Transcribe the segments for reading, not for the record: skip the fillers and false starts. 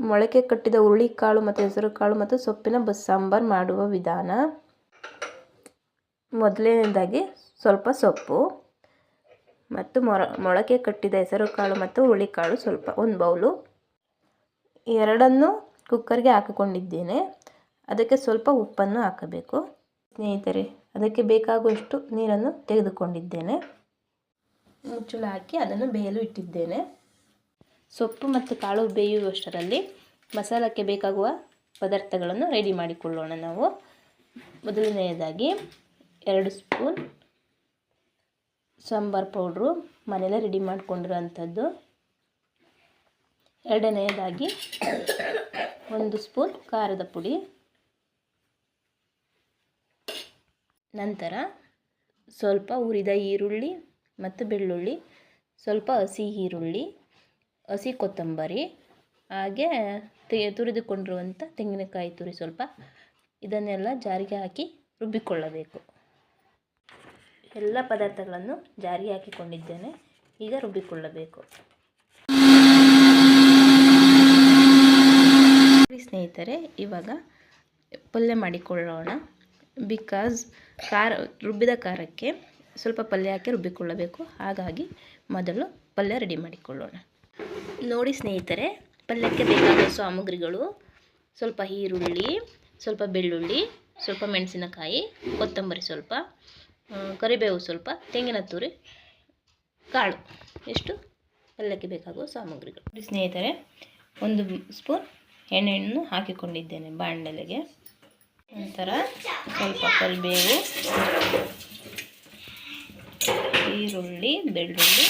ಮೊಳಕೆ ಕಟ್ಟಿದ ಹುರುಳಿಕಾಳು ಮತ್ತು ಹೆಸರುಕಾಳು ಮತ್ತು ಸೊಪ್ಪಿನ ಬಸ್ಸಾಂಬಾರು ಮಾಡುವ ವಿಧಾನ. ಮೊದಲನೇದಾಗಿ ಸ್ವಲ್ಪ ಸೊಪ್ಪು ಮತ್ತು ಮೊಳಕೆ ಕಟ್ಟಿದ ಹೆಸರುಕಾಳು ಮತ್ತು ಹುರುಳಿಕಾಳು ಸ್ವಲ್ಪ 1 ಬೌಲು. ಎರಡನ್ನೂ ಕುಕ್ಕರ್ಗೆ ಹಾಕಿಕೊಂಡಿದ್ದೇನೆ. ಅದಕ್ಕೆ ಸ್ವಲ್ಪ ಉಪ್ಪನ್ನು ಹಾಕಬೇಕು ಸ್ನೇಹಿತರೆ. ಅದಕ್ಕೆ ಬೇಕಾಗುವಷ್ಟು ನೀರನ್ನು ತೆಗೆದುಕೊಂಡಿದ್ದೇನೆ. ಮುಚ್ಚಳ ಹಾಕಿ ಅದನ್ನು ಬೇಯಲು ಇಟ್ಟಿದ್ದೇನೆ. ಸೊಪ್ಪು ಮತ್ತು ಕಾಳು ಬೇಯುವಷ್ಟರಲ್ಲಿ ಮಸಾಲಕ್ಕೆ ಬೇಕಾಗುವ ಪದಾರ್ಥಗಳನ್ನು ರೆಡಿ ಮಾಡಿಕೊಳ್ಳೋಣ ನಾವು. ಮೊದಲನೆಯದಾಗಿ 2 ಸ್ಪೂನ್ ಸಾಂಬಾರು ಪೌಡ್ರು ಮನೆಯಲ್ಲೇ ರೆಡಿ ಮಾಡಿಕೊಂಡಿರೋಂಥದ್ದು. ಎರಡನೆಯದಾಗಿ 1 ಸ್ಪೂನ್ ಖಾರದ ಪುಡಿ. ನಂತರ ಸ್ವಲ್ಪ ಹುರಿದ ಈರುಳ್ಳಿ ಮತ್ತು ಬೆಳ್ಳುಳ್ಳಿ, ಸ್ವಲ್ಪ ಹಸಿ ಈರುಳ್ಳಿ, ಹಸಿ ಕೊತ್ತಂಬರಿ, ಹಾಗೆ ತುರಿದುಕೊಂಡಿರುವಂಥ ತೆಂಗಿನಕಾಯಿ ತುರಿ ಸ್ವಲ್ಪ. ಇದನ್ನೆಲ್ಲ ಜಾರಿಗೆ ಹಾಕಿ ರುಬ್ಬಿಕೊಳ್ಳಬೇಕು. ಎಲ್ಲ ಪದಾರ್ಥಗಳನ್ನು ಜಾರಿಗೆ ಹಾಕಿಕೊಂಡಿದ್ದೇನೆ. ಈಗ ರುಬ್ಬಿಕೊಳ್ಳಬೇಕು. ಸ್ನೇಹಿತರೆ, ಇವಾಗ ಪಲ್ಯ ಮಾಡಿಕೊಳ್ಳೋಣ. ಬಿಕಾಸ್ ರುಬ್ಬಿದ ಖಾರಕ್ಕೆ ಸ್ವಲ್ಪ ಪಲ್ಯ ಹಾಕಿ ರುಬ್ಬಿಕೊಳ್ಳಬೇಕು. ಹಾಗಾಗಿ ಮೊದಲು ಪಲ್ಯ ರೆಡಿ ಮಾಡಿಕೊಳ್ಳೋಣ. ನೋಡಿ ಸ್ನೇಹಿತರೆ, ಪಲ್ಯಕ್ಕೆ ಬೇಕಾದ ಸಾಮಗ್ರಿಗಳು: ಸ್ವಲ್ಪ ಈರುಳ್ಳಿ, ಸ್ವಲ್ಪ ಬೆಳ್ಳುಳ್ಳಿ, ಸ್ವಲ್ಪ ಮೆಣಸಿನಕಾಯಿ, ಕೊತ್ತಂಬರಿ ಸ್ವಲ್ಪ, ಕರಿಬೇವು ಸ್ವಲ್ಪ, ತೆಂಗಿನ ತುರಿ, ಕಾಳು. ಎಷ್ಟು ಪಲ್ಯಕ್ಕೆ ಬೇಕಾಗುವ ಸಾಮಗ್ರಿಗಳು. ನೋಡಿ ಸ್ನೇಹಿತರೆ, 1 ಸ್ಪೂನ್ ಎಣ್ಣೆಯನ್ನು ಹಾಕಿಕೊಂಡಿದ್ದೇನೆ ಬಾಣಲೆಗೆ. ನಂತರ ಸ್ವಲ್ಪ ಕರಿಬೇವು, ಈರುಳ್ಳಿ, ಬೆಳ್ಳುಳ್ಳಿ,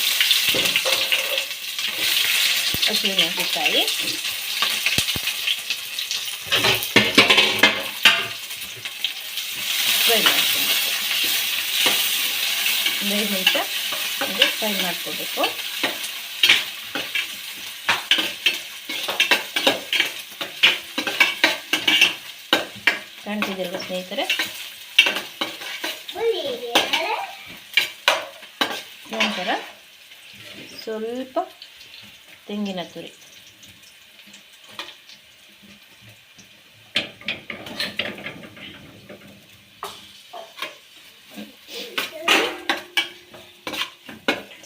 ಹಸಿಮೆಣಸಿನಕಾಯಿ, ಫ್ರೈ ಮಾಡ್ತೀನಿ. 5 ನಿಮಿಷ ಹೀಗೆ ಫ್ರೈ ಮಾಡ್ಕೋಬೇಕು. ಕಾಣ್ತಿದ್ದೀರಲ್ಲ ಸ್ನೇಹಿತರೆ. ನಂತರ ಸ್ವಲ್ಪ ತೆಂಗಿನ ತುರಿ,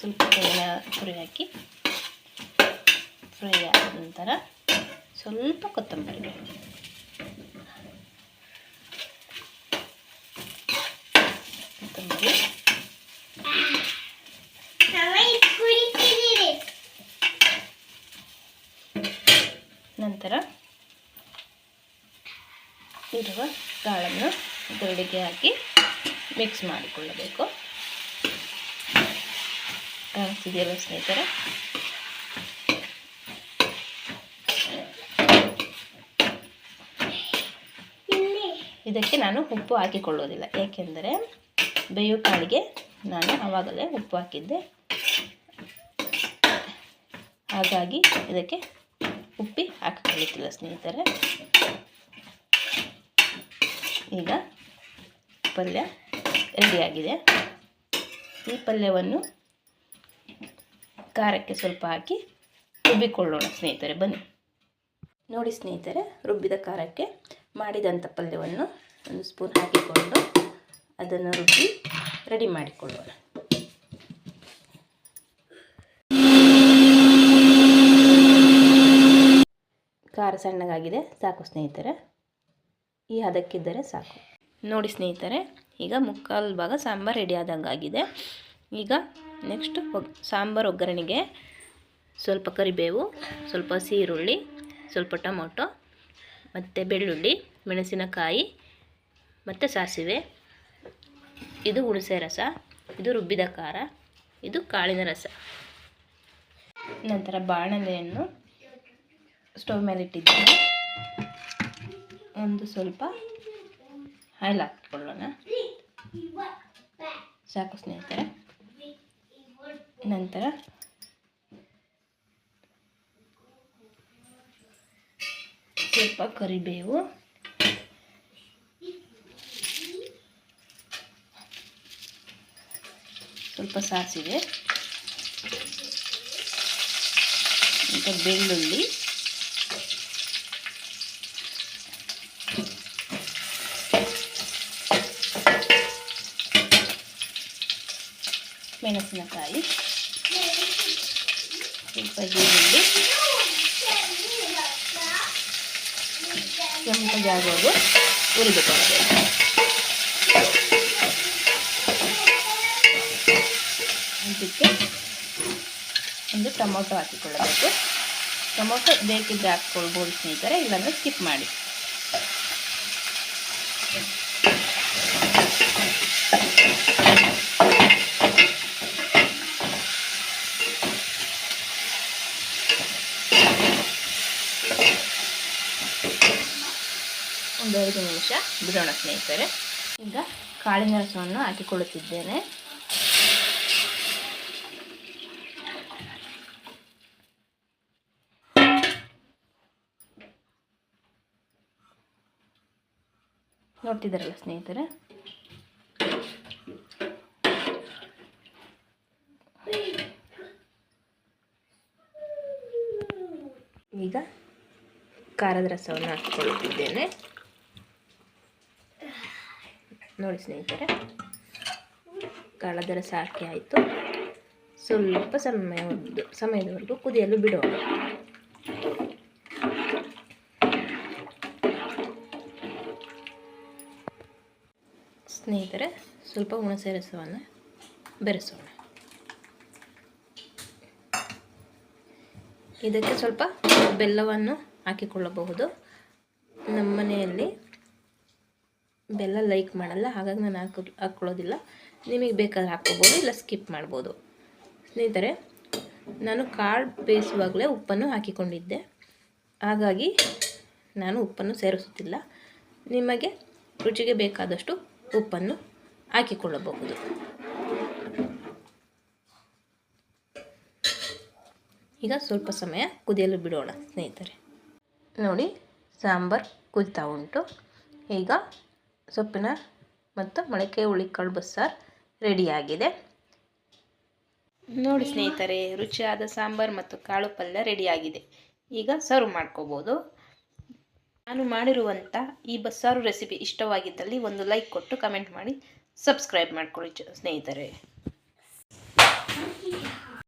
ಸ್ವಲ್ಪ ತೆಂಗಿನ ತುರಿ ಹಾಕಿ ಫ್ರೈ ಆದ ನಂತರ ಸ್ವಲ್ಪ ಕೊತ್ತಂಬರಿ, ನಂತರ ಇರುವ ಕಾಳನ್ನು ಗರಡಿಗೆ ಹಾಕಿ ಮಿಕ್ಸ್ ಮಾಡಿಕೊಳ್ಳಬೇಕು. ಕಾಣಿಸ್ತಿದೆಯಲ್ಲ ಸ್ನೇಹಿತರೆ. ಇದಕ್ಕೆ ನಾನು ಉಪ್ಪು ಹಾಕಿಕೊಳ್ಳೋದಿಲ್ಲ, ಏಕೆಂದರೆ ಬೇಯೋ ಕಾಳಿಗೆ ನಾನು ಆವಾಗಲೇ ಉಪ್ಪು ಹಾಕಿದ್ದೆ. ಹಾಗಾಗಿ ಇದಕ್ಕೆ ಉಪ್ಪು ಹಾಕಿಕೊಳ್ಳುತ್ತಿಲ್ಲ ಸ್ನೇಹಿತರೆ. ಈಗ ಪಲ್ಯ ರೆಡಿಯಾಗಿದೆ. ಈ ಪಲ್ಯವನ್ನು ಖಾರಕ್ಕೆ ಸ್ವಲ್ಪ ಹಾಕಿ ರುಬ್ಬಿಕೊಳ್ಳೋಣ ಸ್ನೇಹಿತರೆ. ಬನ್ನಿ. ನೋಡಿ ಸ್ನೇಹಿತರೆ, ರುಬ್ಬಿದ ಖಾರಕ್ಕೆ ಮಾಡಿದಂಥ ಪಲ್ಯವನ್ನು 1 ಸ್ಪೂನ್ ಹಾಕಿಕೊಂಡು ಅದನ್ನು ರುಬ್ಬಿ ರೆಡಿ ಮಾಡಿಕೊಳ್ಳೋಣ. ಖಾರ ಸಣ್ಣಗಾಗಿದೆ, ಸಾಕು ಸ್ನೇಹಿತರೆ. ಈ ಹದಕ್ಕಿದ್ದರೆ ಸಾಕು. ನೋಡಿ ಸ್ನೇಹಿತರೆ, ಈಗ 3/4 ಭಾಗ ಸಾಂಬಾರು ರೆಡಿ ಆದಂಗಾಗಿದೆ. ಈಗ ನೆಕ್ಸ್ಟ್ ಸಾಂಬಾರು ಒಗ್ಗರಣೆಗೆ ಸ್ವಲ್ಪ ಕರಿಬೇವು, ಸ್ವಲ್ಪ ಹಸಿ ಈರುಳ್ಳಿ, ಸ್ವಲ್ಪ ಟೊಮೊಟೊ ಮತ್ತು ಬೆಳ್ಳುಳ್ಳಿ, ಮೆಣಸಿನಕಾಯಿ ಮತ್ತು ಸಾಸಿವೆ. ಇದು ಹುಣಸೆ ರಸ, ಇದು ರುಬ್ಬಿದ ಖಾರ, ಇದು ಕಾಳಿನ ರಸ. ನಂತರ ಬಾಣಲೆಯನ್ನು ಸ್ಟವ್ ಮೇಲೆ ಇಟ್ಟಿದ್ದೇನೆ. ಒಂದು ಸ್ವಲ್ಪ ಆಯಿಲ್ ಹಾಕಿಕೊಳ್ಳೋಣ. ಸಾಕು ಸ್ನೇಹಿತರೆ. ನಂತರ ಸ್ವಲ್ಪ ಕರಿಬೇವು, ಸ್ವಲ್ಪ ಸಾಸಿವೆ, ಸ್ವಲ್ಪ ಬೆಳ್ಳುಳ್ಳಿ, ಮೆಣಸಿನಕಾಯಿ, ಸ್ವಲ್ಪ ಈರುಳ್ಳಿ ಕೆಂಪಗಾಗೋದು ಹುರಿದುಕೊಳ್ಳಬೇಕು. ಇದಕ್ಕೆ ಒಂದು ಟೊಮೊಟೊ ಹಾಕಿಕೊಳ್ಳಬೇಕು. ಟೊಮೊಟೊ ಬೇಕಿದ್ದರೆ ಹಾಕ್ಕೊಳ್ಬೋದು ಸ್ನೇಹಿತರೆ, ಇಲ್ಲಾಂದರೆ ಸ್ಕಿಪ್ ಮಾಡಿ. ಒಂದು 5 ನಿಮಿಷ ಬಿಡೋಣ ಸ್ನೇಹಿತರೆ. ಈಗ ಕಾಳಿನ ರಸವನ್ನು ಹಾಕಿಕೊಳ್ಳುತ್ತಿದ್ದೇನೆ. ನೋಡ್ತಿದ್ದಾರಲ್ಲ ಸ್ನೇಹಿತರೆ, ಈಗ ಖಾರದ ರಸವನ್ನು ಹಾಕಿಕೊಳ್ಳುತ್ತಿದ್ದೇನೆ. ನೋಡಿ ಸ್ನೇಹಿತರೆ, ಖಾರದ ರಸ ಹಾಕಿ ಆಯಿತು. ಸ್ವಲ್ಪ ಸಮಯದವರೆಗೂ ಕುದಿಯಲು ಬಿಡೋಣ. ಸ್ನೇಹಿತರೆ, ಸ್ವಲ್ಪ ಹುಣಸೆ ರಸವನ್ನು ಬೆರೆಸೋಣ. ಇದಕ್ಕೆ ಸ್ವಲ್ಪ ಬೆಲ್ಲವನ್ನು ಹಾಕಿಕೊಳ್ಳಬಹುದು. ನಮ್ಮ ಮನೆಯಲ್ಲಿ ಬೆಲ್ಲ ಲೈಕ್ ಮಾಡಲ್ಲ, ಹಾಗಾಗಿ ನಾನು ಹಾಕ್ಕೊಳ್ಳೋದಿಲ್ಲ. ನಿಮಗೆ ಬೇಕಾದ್ರೆ ಹಾಕ್ಕೋಬೋದು, ಇಲ್ಲ ಸ್ಕಿಪ್ ಮಾಡ್ಬೋದು. ಸ್ನೇಹಿತರೆ, ನಾನು ಕಾಳು ಬೇಯಿಸುವಾಗಲೇ ಉಪ್ಪನ್ನು ಹಾಕಿಕೊಂಡಿದ್ದೆ, ಹಾಗಾಗಿ ನಾನು ಉಪ್ಪನ್ನು ಸೇರಿಸುತ್ತಿಲ್ಲ. ನಿಮಗೆ ರುಚಿಗೆ ಬೇಕಾದಷ್ಟು ಉಪ್ಪನ್ನು ಹಾಕಿಕೊಳ್ಳಬಹುದು. ಈಗ ಸ್ವಲ್ಪ ಸಮಯ ಕುದಿಯಲು ಬಿಡೋಣ ಸ್ನೇಹಿತರೆ. ನೋಡಿ, ಸಾಂಬಾರು ಕುದಿತಾ ಉಂಟು. ಈಗ ಸೊಪ್ಪಿನ ಮತ್ತು ಮೊಳಕೆ ಹುಳಿಕಾಳು ಬಸ್ಸಾರು ರೆಡಿಯಾಗಿದೆ. ನೋಡಿ ಸ್ನೇಹಿತರೆ, ರುಚಿಯಾದ ಸಾಂಬಾರು ಮತ್ತು ಕಾಳು ಪಲ್ಯ ರೆಡಿಯಾಗಿದೆ. ಈಗ ಸರ್ವ್ ಮಾಡ್ಕೋಬೋದು. ನಾನು ಮಾಡಿರುವಂಥ ಈ ಬಸ್ಸಾರು ರೆಸಿಪಿ ಇಷ್ಟವಾಗಿದ್ದಲ್ಲಿ ಒಂದು ಲೈಕ್ ಕೊಟ್ಟು ಕಮೆಂಟ್ ಮಾಡಿ ಸಬ್ಸ್ಕ್ರೈಬ್ ಮಾಡ್ಕೊಳ್ಳಿ ಸ್ನೇಹಿತರೆ.